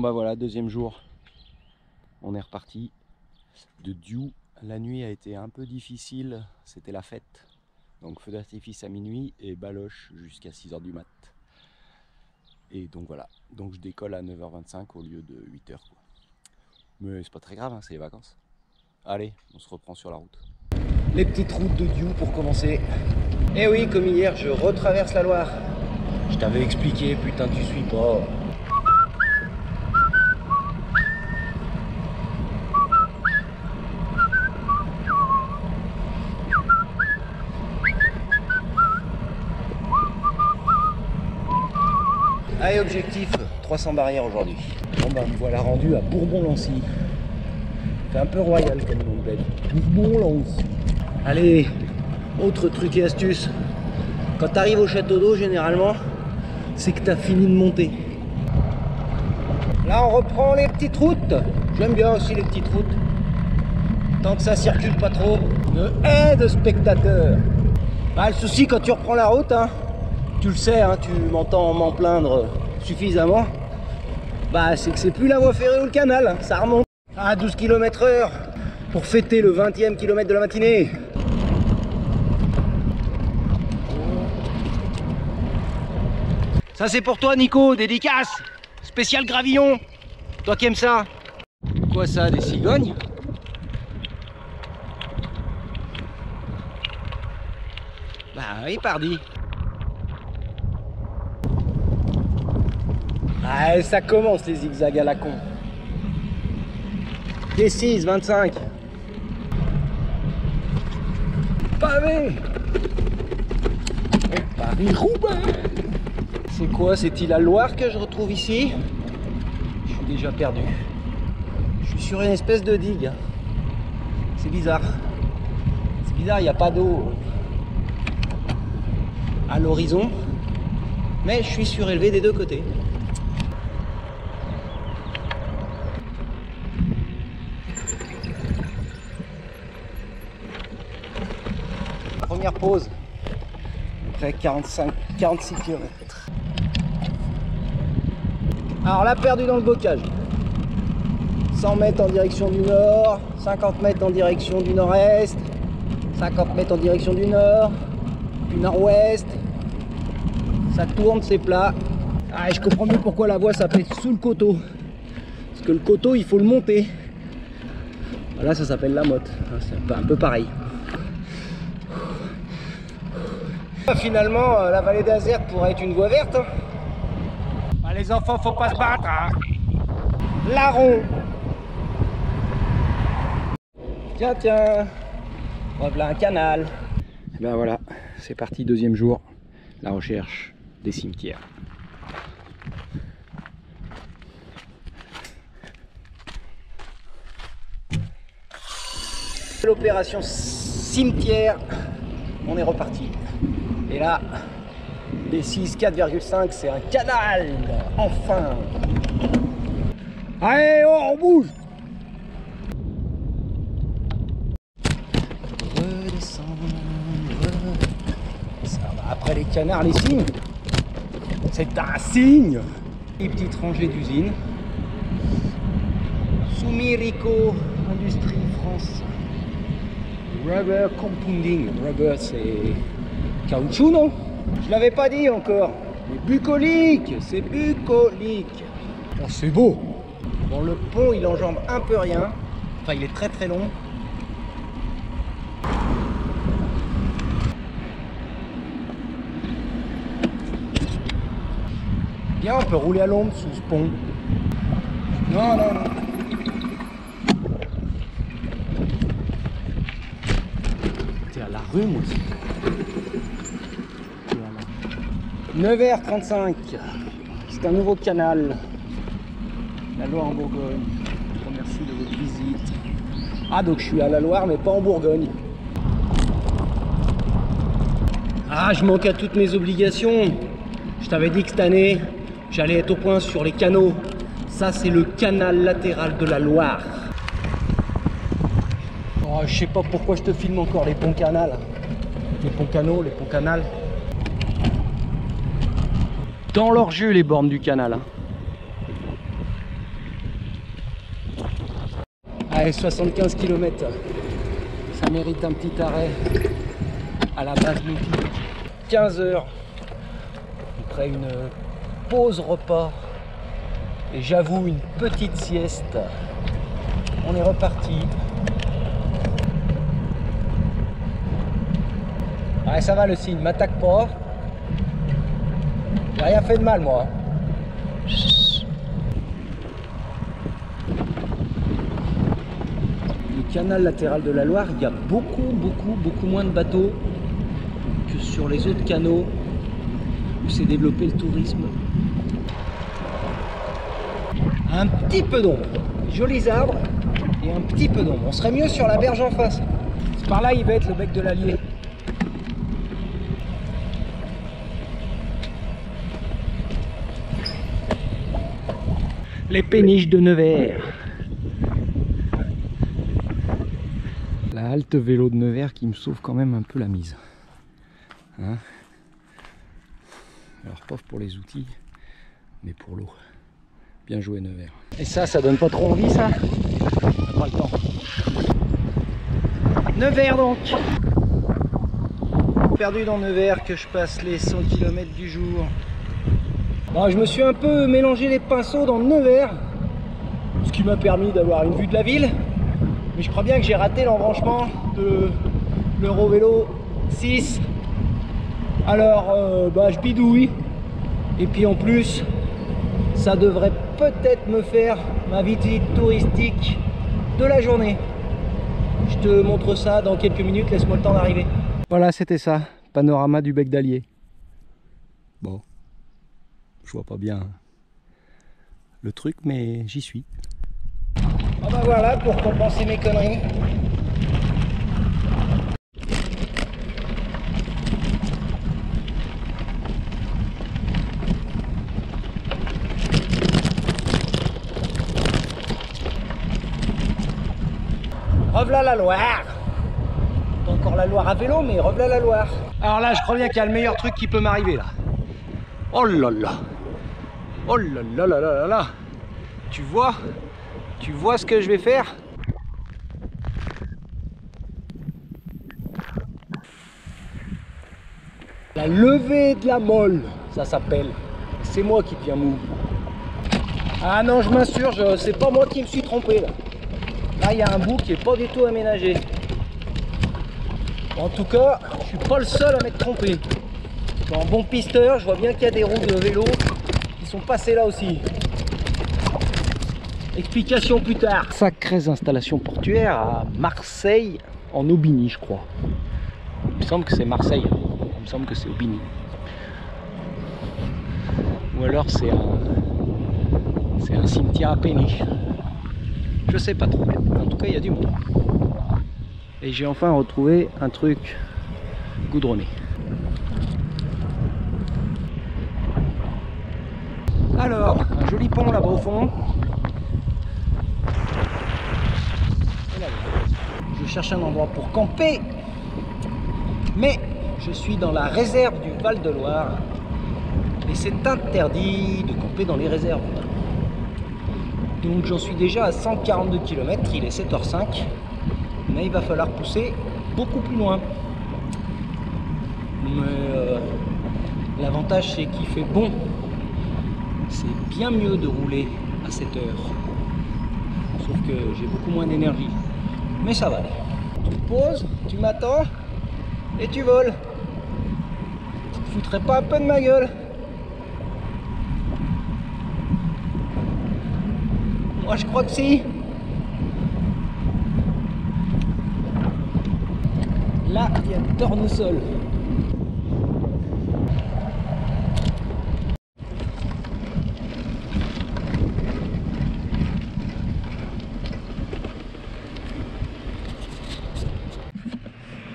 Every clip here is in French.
Bah voilà, deuxième jour, on est reparti de Diou. La nuit a été un peu difficile, c'était la fête. Donc feu d'artifice à minuit et baloche jusqu'à 6 h du mat. Et donc voilà, donc je décolle à 9 h 25 au lieu de 8 h quoi. Mais c'est pas très grave, hein, c'est les vacances. Allez, on se reprend sur la route. Les petites routes de Diou pour commencer. Et oui, comme hier, je retraverse la Loire. Je t'avais expliqué, putain, tu suis pas. Allez, objectif, 300 barrières aujourd'hui. Bon bah me voilà rendu à Bourbon-Lancy. C'est un peu royal comme nom de bête. Bourbon-Lancy. Allez, autre truc et astuce. Quand tu arrives au château d'eau, généralement, c'est que tu as fini de monter. Là, on reprend les petites routes. J'aime bien aussi les petites routes. Tant que ça circule pas trop. De haie de spectateurs. Bah, le souci quand tu reprends la route, hein, tu le sais, hein, tu m'entends m'en plaindre suffisamment. Bah, c'est que c'est plus la voie ferrée ou le canal, hein, ça remonte à 12 km/h pour fêter le 20e kilomètre de la matinée. Ça c'est pour toi Nico, dédicace, spécial gravillon, toi qui aimes ça. Quoi ça, des cigognes? Bah oui pardi. Ah, ça commence les zigzags à la con. D6, 25. Pavé. Paris-Roubaix. C'est quoi? C'est-il la Loire que je retrouve ici? Je suis déjà perdu. Je suis sur une espèce de digue. C'est bizarre. C'est bizarre, il n'y a pas d'eau à l'horizon. Mais je suis surélevé des deux côtés. Première pause. Après 46 km. Alors là, perdu dans le bocage. 100 mètres en direction du nord, 50 mètres en direction du nord-est, 50 mètres en direction du nord, du nord-ouest. Ça tourne, c'est plat. Ah, je comprends mieux pourquoi la voie s'appelle sous le coteau. Parce que le coteau, il faut le monter. Là, ça s'appelle la motte. C'est un peu pareil. Finalement, la vallée d'Azerte pourrait être une voie verte. Hein. Ah, les enfants, faut pas se battre. Hein. Larron. Tiens, tiens. Voilà un canal. Et ben voilà, c'est parti, deuxième jour, la recherche des cimetières. L'opération cimetière, on est reparti. Et là, D6 4,5, c'est un canal. Enfin. Allez, on bouge. Après les canards, les cygnes, c'est un cygne. Les petites rangées d'usines. Soumirico Industrie France. Rubber Compounding. Rubber, c'est caoutchouc, non? Je l'avais pas dit encore. Mais bucolique, c'est bucolique. Oh, c'est beau. Bon, le pont, il enjambe un peu rien. Enfin, il est très très long. Bien, on peut rouler à l'ombre sous ce pont. Non, non, non. T'es à la rhume aussi. 9h35. C'est un nouveau canal. La Loire en Bourgogne. Je vous remercie de votre visite. Ah, donc je suis à la Loire, mais pas en Bourgogne. Ah, je manque à toutes mes obligations. Je t'avais dit que cette année, j'allais être au point sur les canaux. Ça, c'est le canal latéral de la Loire. Oh, je sais pas pourquoi je te filme encore les ponts canals. Les ponts canaux, les ponts canals. Dans leur jeu, les bornes du canal. Allez, 75 km. Ça mérite un petit arrêt à la base de 15 heures. Après une pause repas. Et j'avoue une petite sieste. On est reparti. Ouais, ça va, le signe m'attaque pas. J'ai rien fait de mal, moi. Le canal latéral de la Loire, il y a beaucoup moins de bateaux que sur les autres canaux où s'est développé le tourisme. Un petit peu d'ombre, jolis arbres et un petit peu d'ombre. On serait mieux sur la berge en face. Par là, il va être le bec de l'Allier. Les péniches de Nevers. La halte vélo de Nevers qui me sauve quand même un peu la mise. Hein? Alors pauvre pour les outils, mais pour l'eau. Bien joué Nevers. Et ça donne pas trop envie ça? On n'a pas le temps. Nevers donc. Perdu dans Nevers que je passe les 100 km du jour. Bon, je me suis un peu mélangé les pinceaux dans Nevers, ce qui m'a permis d'avoir une vue de la ville. Mais je crois bien que j'ai raté l'embranchement de l'Eurovélo 6. Alors je bidouille. Et puis en plus, ça devrait peut-être me faire ma visite touristique de la journée. Je te montre ça dans quelques minutes, laisse-moi le temps d'arriver. Voilà, c'était ça, panorama du bec d'Allier. Bon. Je vois pas bien le truc, mais j'y suis. Ah bah voilà, pour compenser mes conneries. Revelà la Loire. Pas encore la Loire à vélo, mais revelà la Loire. Alors là, je crois bien qu'il y a le meilleur truc qui peut m'arriver là. Oh là là! Oh là là là là là là! Tu vois ce que je vais faire? La levée de la molle, ça s'appelle. C'est moi qui deviens mou. Ah non, je m'insurge, c'est pas moi qui me suis trompé là. Là, il y a un bout qui est pas du tout aménagé. En tout cas, je suis pas le seul à m'être trompé. En bon pisteur, je vois bien qu'il y a des roues de vélo qui sont passées là aussi. Explication plus tard. Sacrées installations portuaires à Marseille, en Aubigny, je crois. Il me semble que c'est Marseille. Il me semble que c'est Aubigny. Ou alors c'est un cimetière à péniche. Je sais pas trop. En tout cas, il y a du monde. Et j'ai enfin retrouvé un truc goudronné. Alors, un joli pont là-bas au fond. Je cherche un endroit pour camper, mais je suis dans la réserve du Val-de-Loire et c'est interdit de camper dans les réserves. Donc j'en suis déjà à 142 km, il est 7h05, mais il va falloir pousser beaucoup plus loin. Mais l'avantage c'est qu'il fait bon. C'est bien mieux de rouler à 7 heures. Sauf que j'ai beaucoup moins d'énergie. Mais ça va aller. Tu te poses, tu m'attends et tu voles. Tu te foutrais pas un peu de ma gueule? Moi je crois que si. Là, il y a un tournesol.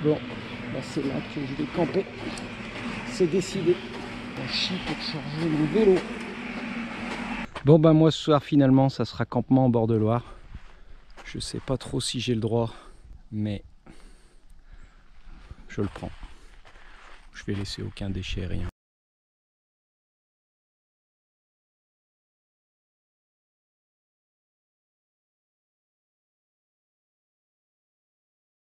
Bon, bah c'est là que je vais camper. C'est décidé. On chie pour charger mon vélo. Bon bah moi ce soir finalement ça sera campement en bord de Loire. Je sais pas trop si j'ai le droit, mais je le prends. Je vais laisser aucun déchet, rien.